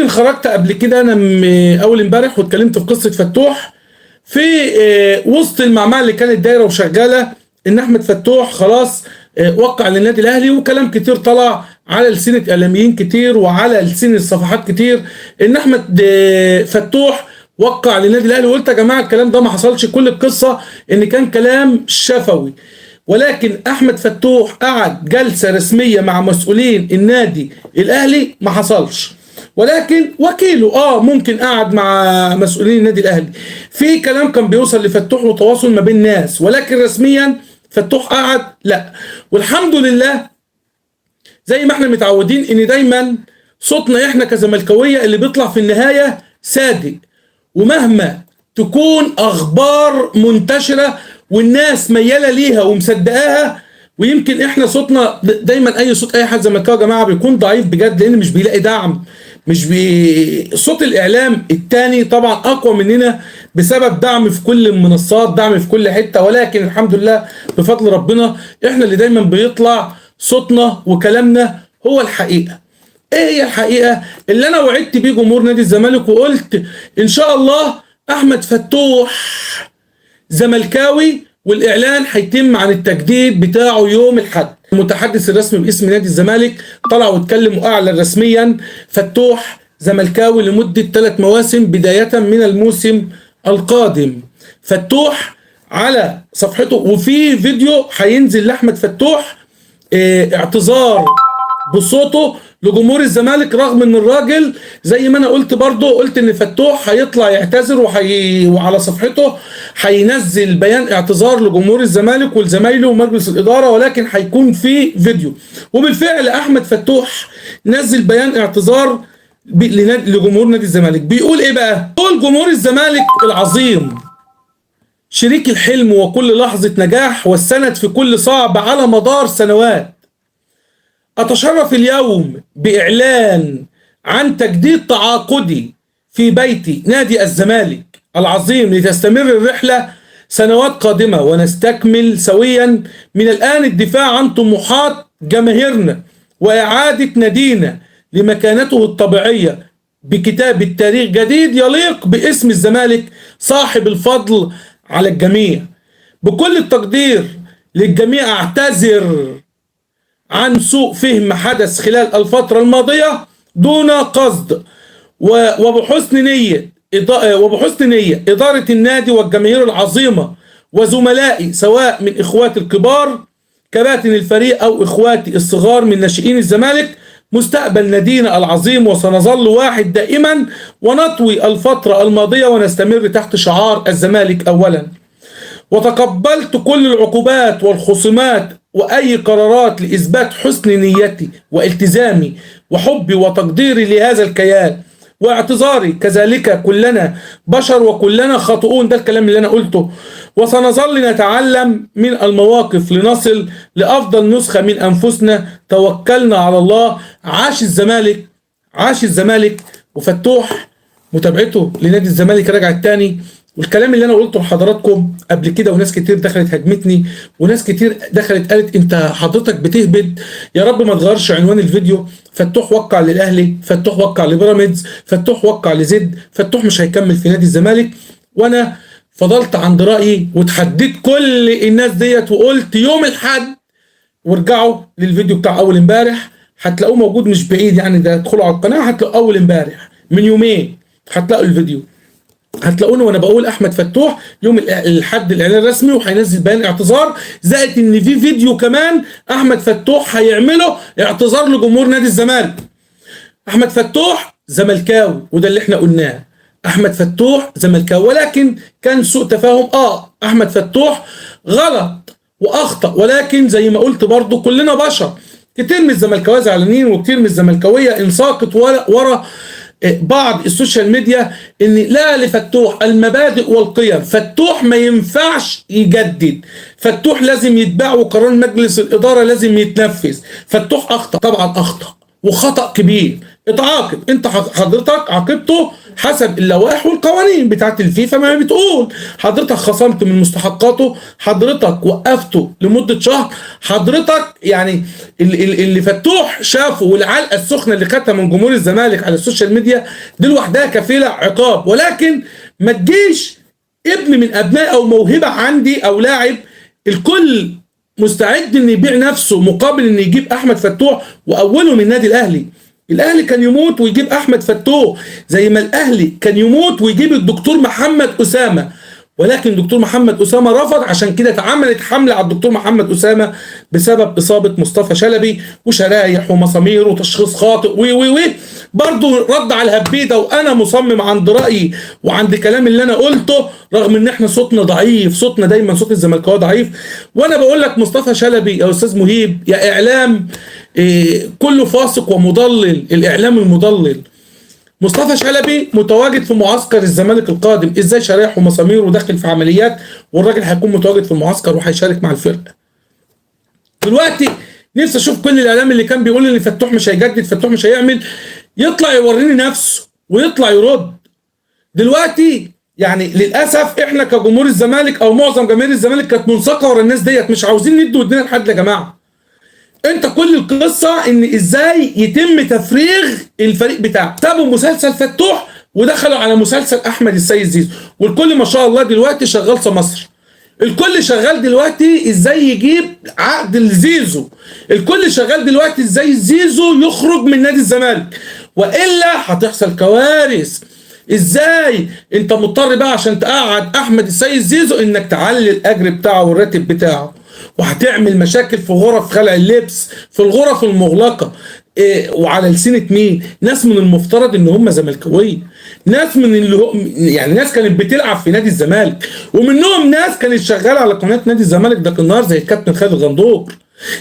يمكن خرجت قبل كده انا اول امبارح واتكلمت في قصه فتوح في وسط المعمعه اللي كانت دايره وشغاله ان احمد فتوح خلاص وقع للنادي الاهلي، وكلام كتير طلع على لسنه اعلاميين كتير وعلى لسنه صفحات كتير ان احمد فتوح وقع للنادي الاهلي. وقلت يا جماعه الكلام ده ما حصلش، كل القصه ان كان كلام شفوي، ولكن احمد فتوح قعد جلسه رسميه مع مسؤولين النادي الاهلي ما حصلش، ولكن وكيله ممكن قعد مع مسؤولين النادي الاهلي. في كلام كان بيوصل لفتوح وتواصل ما بين ناس، ولكن رسميا فتوح قعد لا. والحمد لله زي ما احنا متعودين ان دايما صوتنا احنا كزملكاويه اللي بيطلع في النهايه صادق، ومهما تكون اخبار منتشره والناس مياله ليها ومصدقاها، ويمكن احنا صوتنا دايما اي صوت اي حد زملكاوي يا جماعه بيكون ضعيف بجد، لان مش بيلاقي دعم، صوت الاعلام التاني طبعا اقوى مننا بسبب دعم في كل المنصات، دعم في كل حته، ولكن الحمد لله بفضل ربنا احنا اللي دايما بيطلع صوتنا وكلامنا هو الحقيقه. ايه هي الحقيقه اللي انا وعدت بيه جمهور نادي الزمالك وقلت ان شاء الله احمد فتوح زملكاوي، والاعلان هيتم عن التجديد بتاعه يوم الاحد. المتحدث الرسمي باسم نادي الزمالك طلع واتكلم واعلن رسميا فتوح زملكاوي لمده 3 مواسم بدايه من الموسم القادم. فتوح على صفحته وفي فيديو هينزل لاحمد فتوح اعتذار بصوته لجمهور الزمالك، رغم ان الراجل زي ما انا قلت برضه قلت ان فتوح هيطلع يعتذر وعلى صفحته هينزل بيان اعتذار لجمهور الزمالك ولزمايله ومجلس الاداره، ولكن هيكون في فيديو. وبالفعل احمد فتوح نزل بيان اعتذار لجمهور نادي الزمالك. بيقول ايه بقى؟ بيقول جمهور الزمالك العظيم شريك الحلم وكل لحظه نجاح والسند في كل صعب على مدار سنوات، أتشرف اليوم بإعلان عن تجديد تعاقدي في بيتي نادي الزمالك العظيم لتستمر الرحلة سنوات قادمة، ونستكمل سويا من الآن الدفاع عن طموحات جماهيرنا وإعادة نادينا لمكانته الطبيعية بكتابة تاريخ جديد يليق باسم الزمالك صاحب الفضل على الجميع. بكل التقدير للجميع أعتذر عن سوء فهم حدث خلال الفترة الماضية دون قصد، وبحسن نية إدارة النادي والجماهير العظيمة وزملائي سواء من إخواتي الكبار كباتن الفريق أو إخواتي الصغار من ناشئين الزمالك. مستقبل نادينا العظيم وسنظل واحد دائما، ونطوي الفترة الماضية ونستمر تحت شعار الزمالك أولا. وتقبلت كل العقوبات والخصومات وأي قرارات لإثبات حسن نيتي والتزامي وحبي وتقديري لهذا الكيان واعتذاري، كذلك كلنا بشر وكلنا خاطئون، ده الكلام اللي أنا قلته. وسنظل نتعلم من المواقف لنصل لأفضل نسخة من أنفسنا. توكلنا على الله. عاش الزمالك، عاش الزمالك. وفتوح متابعته لنادي الزمالك رجعت تاني. والكلام اللي انا قلته لحضراتكم قبل كده وناس كتير دخلت هجمتني وناس كتير دخلت قالت انت حضرتك بتهبد، يا رب ما تغيرش عنوان الفيديو. فتوح وقع للاهلي، فتوح وقع لبيراميدز، فتوح وقع لزد، فتوح مش هيكمل في نادي الزمالك. وانا فضلت عند رايي وتحديت كل الناس ديت وقلت يوم الاحد، وارجعوا للفيديو بتاع اول امبارح هتلاقوه موجود مش بعيد، يعني ده ادخلوا على القناه هتلاقوا اول امبارح من يومين هتلاقوا الفيديو، هتلاقوني وانا بقول احمد فتوح يوم الاحد الاعلان الرسمي وهينزل بيان اعتذار، زائد ان في فيديو كمان احمد فتوح هيعمله اعتذار لجمهور نادي الزمالك. احمد فتوح زملكاوي وده اللي احنا قلناه، احمد فتوح زملكاوي، ولكن كان سوء تفاهم. احمد فتوح غلط واخطا، ولكن زي ما قلت برضو كلنا بشر. كتير من الزملكاويه زعلانين وكتير من الزملكاويه انساقط ورا بعض السوشيال ميديا ان لا لفتوح المبادئ والقيم، فتوح ما ينفعش يجدد، فتوح لازم يتباع وقرار مجلس الاداره لازم يتنفذ. فتوح اخطا، طبعا اخطا وخطا كبير، اتعاقب. انت حضرتك عاقبته حسب اللوائح والقوانين بتاعت الفيفا ما بتقول. حضرتك خصمت من مستحقاته، حضرتك وقفته لمدة شهر، حضرتك يعني اللي فتوح شافه والعلقة السخنة اللي خدتها من جمهور الزمالك على السوشيال ميديا دي لوحدها كفيلة عقاب. ولكن ما تجيش ابن من ابنائي او موهبة عندي او لاعب الكل مستعد ان يبيع نفسه مقابل ان يجيب احمد فتوح واوله من النادي الاهلي. الاهلي كان يموت ويجيب احمد فتوح زي ما الاهلي كان يموت ويجيب الدكتور محمد اسامه، ولكن دكتور محمد اسامه رفض. عشان كده اتعملت حمله على الدكتور محمد اسامه بسبب اصابه مصطفى شلبي وشرايح ومسامير وتشخيص خاطئ و برضه رد على الهبيده. وانا مصمم عند رايي وعند كلام اللي انا قلته رغم ان احنا صوتنا ضعيف، صوتنا دايما صوت الزملكاويه ضعيف. وانا بقول لك مصطفى شلبي يا استاذ مهيب يا اعلام كله فاسق ومضلل، الاعلام المضلل. مصطفى شلبي متواجد في معسكر الزمالك القادم، ازاي شرايح ومسامير وداخل في عمليات والراجل هيكون متواجد في المعسكر وهيشارك مع الفرقه. دلوقتي نفسي اشوف كل الاعلام اللي كان بيقول ان فتوح مش هيجدد، فتوح مش هيعمل، يطلع يوريني نفسه ويطلع يرد. دلوقتي يعني للاسف احنا كجمهور الزمالك او معظم جماهير الزمالك كانت منساقه ورا الناس ديت، مش عاوزين ندوا ودنا لحد يا جماعه. انت كل القصه ان ازاي يتم تفريغ الفريق بتاعك. سابوا مسلسل فتوح ودخلوا على مسلسل احمد السيد زيزو، والكل ما شاء الله دلوقتي شغال سمسر. الكل شغال دلوقتي ازاي يجيب عقد لزيزو، الكل شغال دلوقتي ازاي زيزو يخرج من نادي الزمالك، والا هتحصل كوارث. ازاي انت مضطر بقى عشان تقعد احمد السيد زيزو انك تعلي الاجر بتاعه والراتب بتاعه، وهتعمل مشاكل في غرف خلع اللبس، في الغرف المغلقه. وعلى لسنة مين؟ ناس من المفترض ان هم زملكاويه، ناس من اللي هو يعني ناس كانت بتلعب في نادي الزمالك، ومنهم ناس كانت شغاله على قناه نادي الزمالك ده النهار زي الكابتن خالد غندور،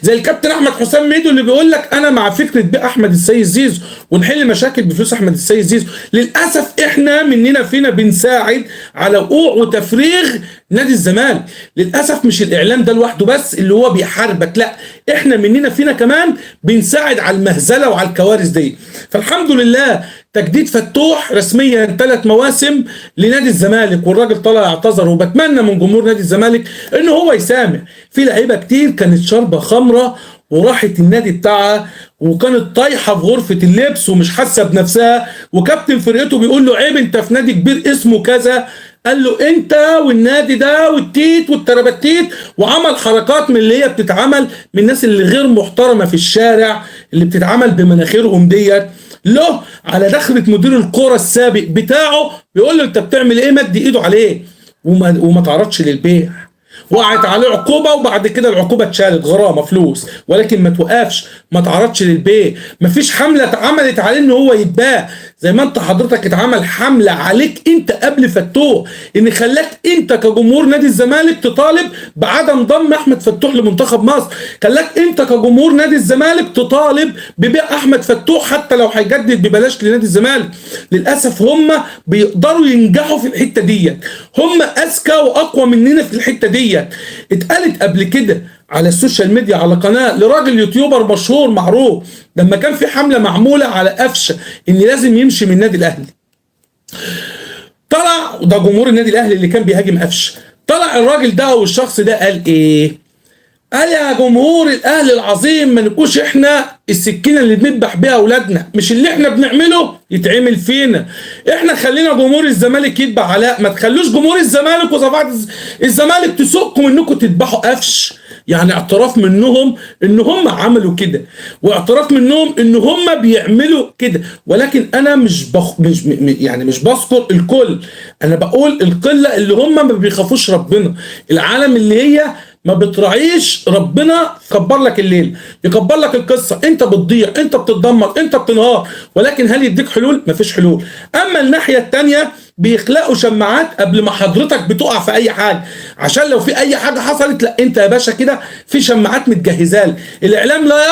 زي الكابتن احمد حسام ميدو اللي بيقول لك انا مع فكره بيع احمد السيد زيزو ونحل مشاكل بفلوس احمد السيد زيزو. للاسف احنا مننا فينا بنساعد على وقوع وتفريغ نادي الزمالك. للاسف مش الاعلام ده لوحده بس اللي هو بيحاربك، لا احنا مننا فينا كمان بنساعد على المهزله وعلى الكوارث دي. فالحمد لله تجديد فتوح رسميا 3 مواسم لنادي الزمالك، والراجل طلع اعتذر، وبتمنى من جمهور نادي الزمالك ان هو يسامح. في لعيبه كتير كانت شاربه خمره وراحت النادي بتاعها وكانت طايحه في غرفه اللبس ومش حاسه بنفسها، وكابتن فرقته بيقول له عيب انت في نادي كبير اسمه كذا، قال له انت والنادي ده والتيت والتربتيت، وعمل حركات من اللي هي بتتعمل من الناس اللي غير محترمه في الشارع اللي بتتعمل بمناخيرهم ديت له على دخلة مدير الكرة السابق بتاعه، بيقول له انت بتعمل ايه؟ مد ايده عليه وما تعرضش للبيع، وقعت عليه عقوبه وبعد كده العقوبه اتشالت غرامه فلوس، ولكن ما توقفش، ما تعرضش للبيع. مفيش حمله اتعملت عليه ان هو يتباع زي ما انت حضرتك اتعمل حمله عليك انت قبل فتوح ان خلاك انت كجمهور نادي الزمالك تطالب بعدم ضم احمد فتوح لمنتخب مصر، خلاك انت كجمهور نادي الزمالك تطالب ببيع احمد فتوح حتى لو هيجدد ببلاش لنادي الزمالك. للاسف هم بيقدروا ينجحوا في الحته ديت، هم اذكى واقوى مننا في الحته ديت. اتقالت قبل كده على السوشيال ميديا على قناه لراجل يوتيوبر مشهور معروف لما كان في حمله معموله على قفشه ان لازم يمشي من النادي الاهلي، طلع ده جمهور النادي الاهلي اللي كان بيهاجم قفشه، طلع الراجل ده او الشخص ده قال ايه؟ قال يا جمهور الاهلي العظيم ما نبقوش احنا السكينه اللي بنذبح بيها اولادنا، مش اللي احنا بنعمله يتعمل فينا، احنا خلينا جمهور الزمالك يتبع علاء، ما تخلوش جمهور الزمالك وصفات الزمالك تسوقكم انكم تذبحوا قفش. يعني اعتراف منهم ان هم عملوا كده، واعتراف منهم ان هم بيعملوا كده، ولكن انا مش بذكر الكل، انا بقول القله اللي هم ما بيخافوش ربنا، العالم اللي هي ما بتراعيش ربنا، يكبر لك الليل، يكبر لك القصه، انت بتضيع، انت بتتدمر، انت بتنهار، ولكن هل يديك حلول؟ مفيش حلول. اما الناحيه الثانيه بيخلقوا شماعات قبل ما حضرتك بتقع في اي حاجه، عشان لو في اي حاجه حصلت لا انت يا باشا كده في شماعات متجهزه لك. الاعلام لا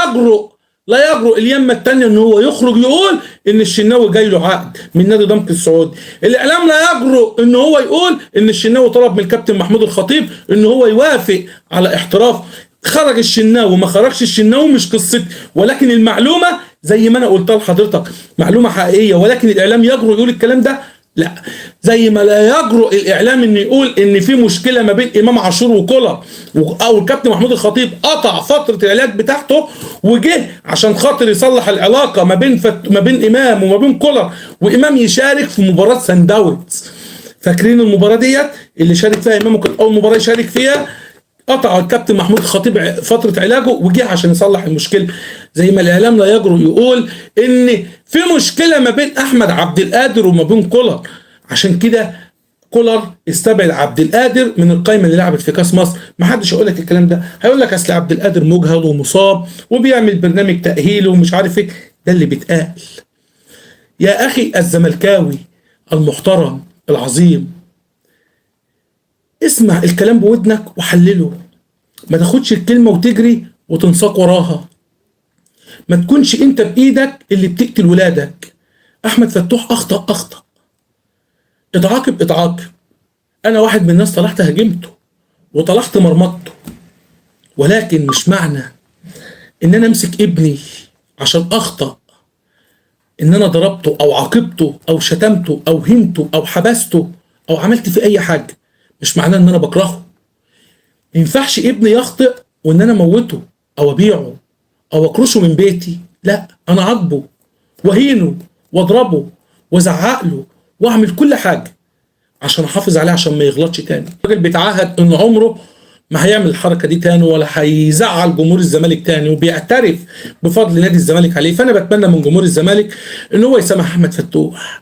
يجرؤ اليمه الثانيه ان هو يخرج يقول ان الشناوي جاي له عقد من نادي ضمك السعودي، الاعلام لا يجرؤ ان هو يقول ان الشناوي طلب من الكابتن محمود الخطيب ان هو يوافق على احتراف. خرج الشناوي ما خرجش الشناوي مش قصتي، ولكن المعلومه زي ما انا قلتها لحضرتك معلومه حقيقيه، ولكن الاعلام يجرؤ يقول الكلام ده؟ لا. زي ما لا يجرؤ الاعلام انه يقول ان في مشكله ما بين امام عاشور وكولر، او الكابتن محمود الخطيب قطع فتره العلاج بتاعته وجه عشان خاطر يصلح العلاقه ما بين امام وما بين كولر، وامام يشارك في مباراه سان داونز. فاكرين المباراه ديت اللي شارك فيها امام وكانت اول مباراه يشارك فيها؟ قطع الكابتن محمود الخطيب فتره علاجه وجه عشان يصلح المشكله. زي ما الاعلام لا يجرؤ يقول ان في مشكله ما بين احمد عبد القادر وما بين كولر، عشان كده كولر استبعد عبد القادر من القائمه اللي لعبت في كاس مصر. ما حدش هيقول لك الكلام ده، هيقول لك اصل عبد القادر مجهد ومصاب وبيعمل برنامج تاهيل ومش عارف ايه. ده اللي بيتقال. يا اخي الزملكاوي المحترم العظيم، اسمع الكلام بودنك وحلله، ما تاخدش الكلمة وتجري وتنساق وراها. ما تكونش انت بايدك اللي بتقتل ولادك. احمد فتوح اخطأ، اتعاقب. انا واحد من الناس طلعت هاجمته وطلعت مرمطته، ولكن مش معنى ان انا امسك ابني عشان اخطأ ان انا ضربته او عاقبته او شتمته او هنته او حبسته او عملت فيه اي حاجة، مش معناه ان انا بكرهه. ما ينفعش ابني يخطئ وان انا اموته او ابيعه او اكرشه من بيتي. لا، انا اعاقبه واهينه واضربه وازعق له واعمل كل حاجه عشان احافظ عليه عشان ما يغلطش تاني. الراجل بيتعهد ان عمره ما هيعمل الحركه دي تاني ولا هيزعل جمهور الزمالك تاني، وبيعترف بفضل نادي الزمالك عليه. فانا بتمنى من جمهور الزمالك ان هو يسامح احمد فتوح.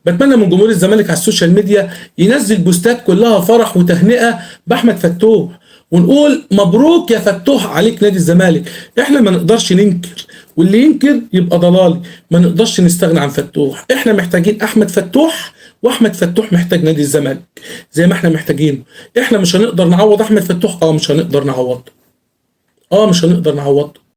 بتمنى من جمهور الزمالك على السوشيال ميديا ينزل بوستات كلها فرح وتهنئه باحمد فتوح، ونقول مبروك يا فتوح عليك نادي الزمالك. احنا ما نقدرش ننكر، واللي ينكر يبقى ضلالي. ما نقدرش نستغنى عن فتوح. احنا محتاجين احمد فتوح، واحمد فتوح محتاج نادي الزمالك زي ما احنا محتاجينه. احنا مش هنقدر نعوض احمد فتوح، مش هنقدر نعوضه.